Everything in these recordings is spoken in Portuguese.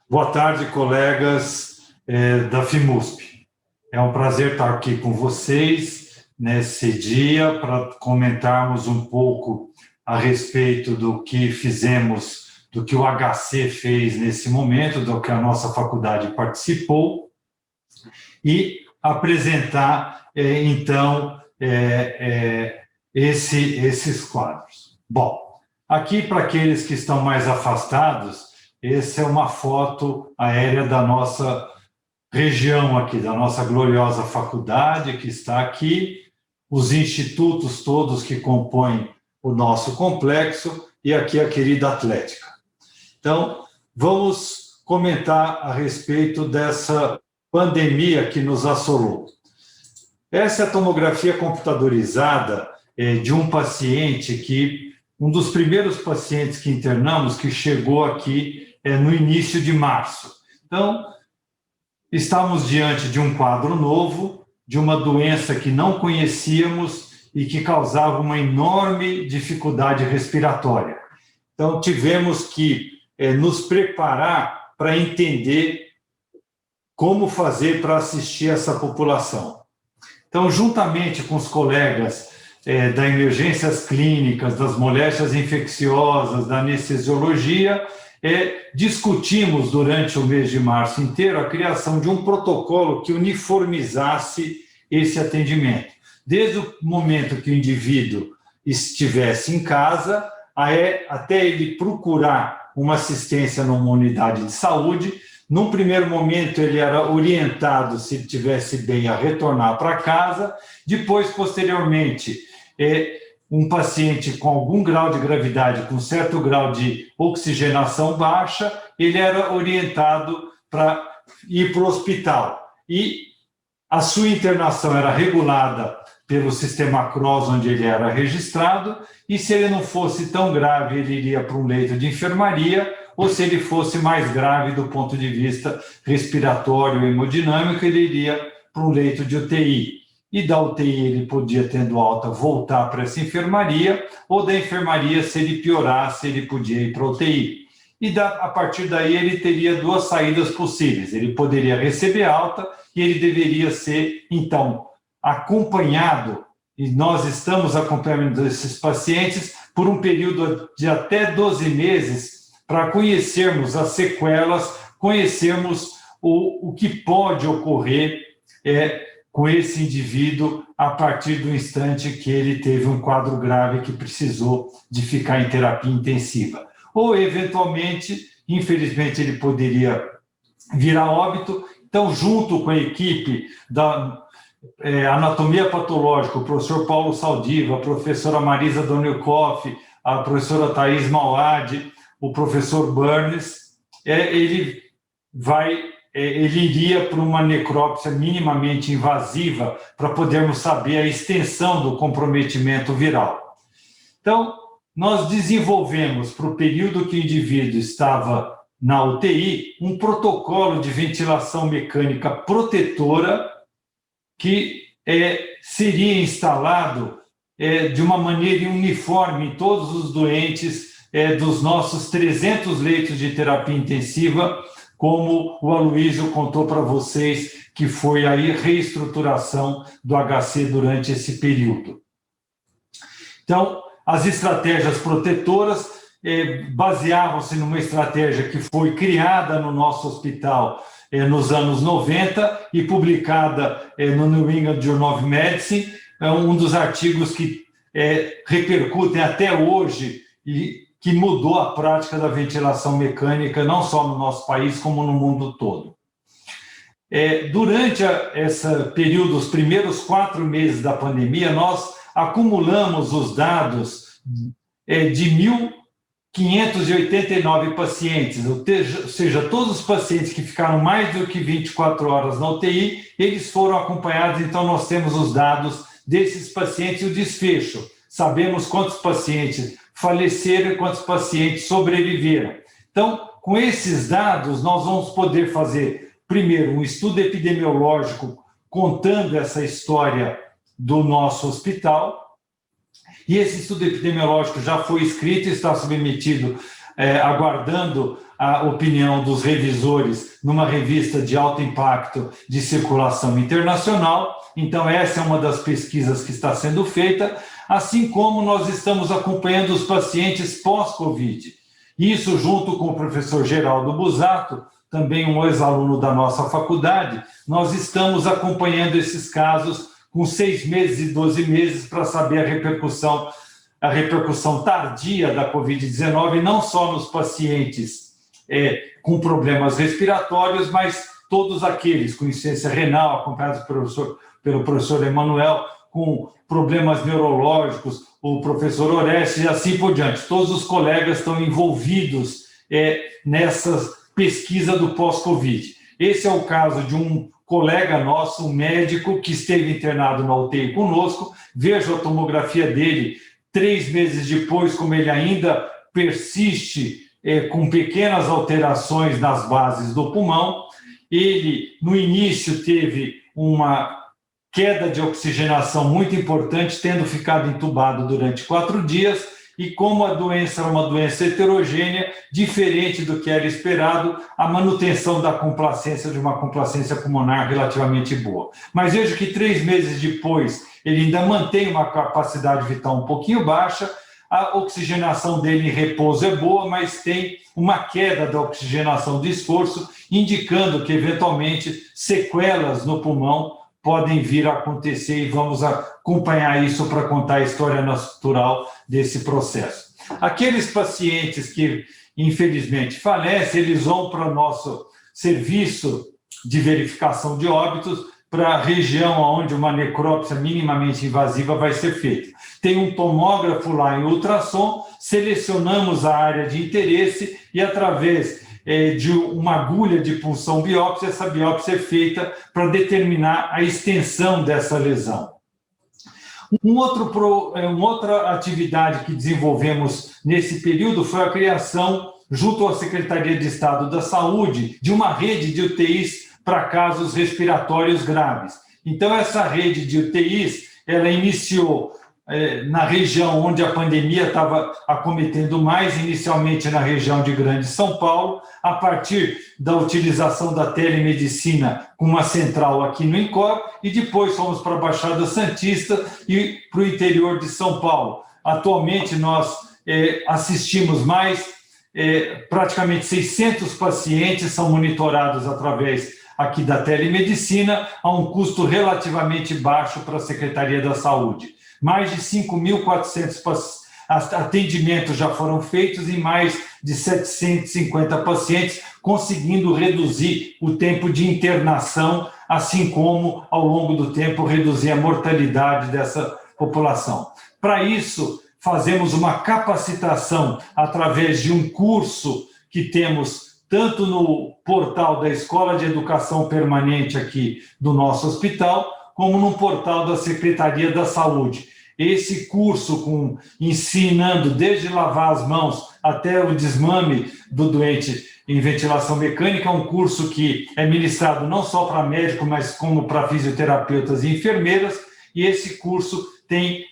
Boa tarde, colegas da FIMUSP. É um prazer estar aqui com vocês nesse dia para comentarmos um pouco a respeito do que fizemos, do que o HC fez nesse momento, do que a nossa faculdade participou, e apresentar, então, esses quadros. Bom, aqui, para aqueles que estão mais afastados, essa é uma foto aérea da nossa região aqui, da nossa gloriosa faculdade que está aqui, os institutos todos que compõem o nosso complexo e aqui a querida Atlética. Então, vamos comentar a respeito dessa pandemia que nos assolou. Essa é a tomografia computadorizada de um paciente que, um dos primeiros pacientes que internamos, que chegou aqui no início de março. Então, estamos diante de um quadro novo, de uma doença que não conhecíamos e que causava uma enorme dificuldade respiratória. Então, tivemos que nos preparar para entender como fazer para assistir essa população. Então, juntamente com os colegas da emergências clínicas, das moléstias infecciosas, da anestesiologia, discutimos durante o mês de março inteiro a criação de um protocolo que uniformizasse esse atendimento. Desde o momento que o indivíduo estivesse em casa, até ele procurar uma assistência numa unidade de saúde. Num primeiro momento, ele era orientado, se ele estivesse bem, a retornar para casa. Depois, posteriormente, um paciente com algum grau de gravidade, com certo grau de oxigenação baixa, ele era orientado para ir para o hospital. E a sua internação era regulada pelo sistema CROSS, onde ele era registrado, e se ele não fosse tão grave, ele iria para um leito de enfermaria, ou se ele fosse mais grave do ponto de vista respiratório e hemodinâmico, ele iria para um leito de UTI. E da UTI ele podia, tendo alta, voltar para essa enfermaria, ou da enfermaria, se ele piorasse, ele podia ir para a UTI. E a partir daí ele teria duas saídas possíveis. Ele poderia receber alta e ele deveria ser, então, acompanhado, e nós estamos acompanhando esses pacientes por um período de até 12 meses para conhecermos as sequelas, conhecermos o que pode ocorrer com esse indivíduo a partir do instante que ele teve um quadro grave que precisou de ficar em terapia intensiva. Ou, eventualmente, infelizmente, ele poderia vir a óbito. Então, junto com a equipe da anatomia patológica, o professor Paulo Saldiva, a professora Marisa Donilkoff, a professora Thais Mauad, o professor Burns, ele iria para uma necrópsia minimamente invasiva para podermos saber a extensão do comprometimento viral. Então, nós desenvolvemos, para o período que o indivíduo estava na UTI, um protocolo de ventilação mecânica protetora que seria instalado de uma maneira uniforme em todos os doentes dos nossos 300 leitos de terapia intensiva, como o Aloysio contou para vocês, que foi a reestruturação do HC durante esse período. Então, as estratégias protetoras baseavam-se numa estratégia que foi criada no nosso hospital nos anos 90 e publicada no New England Journal of Medicine, um dos artigos que repercutem até hoje e que mudou a prática da ventilação mecânica, não só no nosso país, como no mundo todo. Durante esse período, os primeiros 4 meses da pandemia, nós acumulamos os dados de 1.589 pacientes, ou seja, todos os pacientes que ficaram mais do que 24 horas na UTI, eles foram acompanhados, então nós temos os dados desses pacientes e o desfecho. Sabemos quantos pacientes faleceram e quantos pacientes sobreviveram. Então, com esses dados, nós vamos poder fazer, primeiro, um estudo epidemiológico contando essa história do nosso hospital E esse estudo epidemiológico já foi escrito e está submetido, aguardando a opinião dos revisores numa revista de alto impacto de circulação internacional. Então, essa é uma das pesquisas que está sendo feita, assim como nós estamos acompanhando os pacientes pós-Covid. Isso junto com o professor Geraldo Busato, também um ex-aluno da nossa faculdade, nós estamos acompanhando esses casos com 6 meses e 12 meses para saber a repercussão tardia da Covid-19, não só nos pacientes com problemas respiratórios, mas todos aqueles com insuficiência renal, acompanhados pelo professor Emanuel, com problemas neurológicos, o professor Orestes e assim por diante. Todos os colegas estão envolvidos nessa pesquisa do pós-Covid. Esse é o caso de um colega nosso, um médico, que esteve internado na UTI conosco. Vejo a tomografia dele 3 meses depois, como ele ainda persiste com pequenas alterações nas bases do pulmão. Ele, no início, teve uma queda de oxigenação muito importante, tendo ficado entubado durante 4 dias, e como a doença era uma doença heterogênea, diferente do que era esperado, a manutenção da complacência, de uma complacência pulmonar relativamente boa. Mas vejo que 3 meses depois, ele ainda mantém uma capacidade vital um pouquinho baixa, a oxigenação dele em repouso é boa, mas tem uma queda da oxigenação de esforço, indicando que, eventualmente, sequelas no pulmão podem vir a acontecer, e vamos acompanhar isso para contar a história natural desse processo. Aqueles pacientes que, infelizmente, falecem, eles vão para o nosso serviço de verificação de óbitos, para a região onde uma necrópsia minimamente invasiva vai ser feita. Tem um tomógrafo lá em ultrassom, selecionamos a área de interesse e, através de uma agulha de punção biópsia, essa biópsia é feita para determinar a extensão dessa lesão. Outra atividade que desenvolvemos nesse período foi a criação, junto à Secretaria de Estado da Saúde, de uma rede de UTIs para casos respiratórios graves. Então, essa rede de UTIs, ela iniciou na região onde a pandemia estava acometendo mais, inicialmente na região de Grande São Paulo, a partir da utilização da telemedicina com uma central aqui no INCOR, e depois fomos para a Baixada Santista e para o interior de São Paulo. Atualmente, nós assistimos praticamente 600 pacientes são monitorados através aqui da telemedicina, a um custo relativamente baixo para a Secretaria da Saúde. Mais de 5.400 atendimentos já foram feitos em mais de 750 pacientes, conseguindo reduzir o tempo de internação, assim como, ao longo do tempo, reduzir a mortalidade dessa população. Para isso, fazemos uma capacitação através de um curso que temos tanto no portal da Escola de Educação Permanente aqui do nosso hospital, como no portal da Secretaria da Saúde. Esse curso, ensinando desde lavar as mãos até o desmame do doente em ventilação mecânica, é um curso que é ministrado não só para médicos, mas como para fisioterapeutas e enfermeiras, e esse curso tem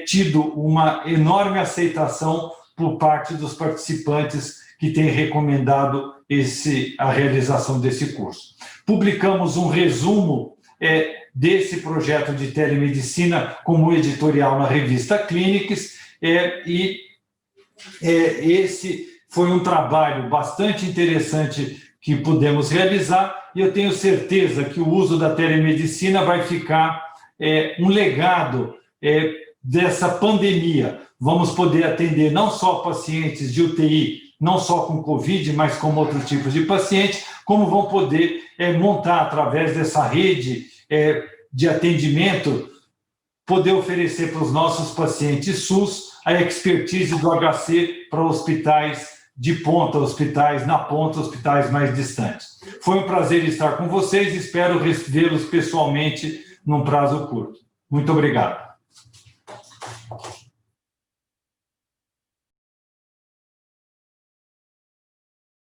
tido uma enorme aceitação por parte dos participantes que têm recomendado a realização desse curso. Publicamos um resumo desse projeto de telemedicina como editorial na revista Clinics, e esse foi um trabalho bastante interessante que pudemos realizar, e eu tenho certeza que o uso da telemedicina vai ficar um legado dessa pandemia. Vamos poder atender não só pacientes de UTI, não só com Covid, mas com outros tipos de pacientes, como vão poder montar, através dessa rede de atendimento, poder oferecer para os nossos pacientes SUS a expertise do HC para hospitais de ponta, hospitais na ponta, hospitais mais distantes. Foi um prazer estar com vocês, espero vê-los pessoalmente num prazo curto. Muito obrigado.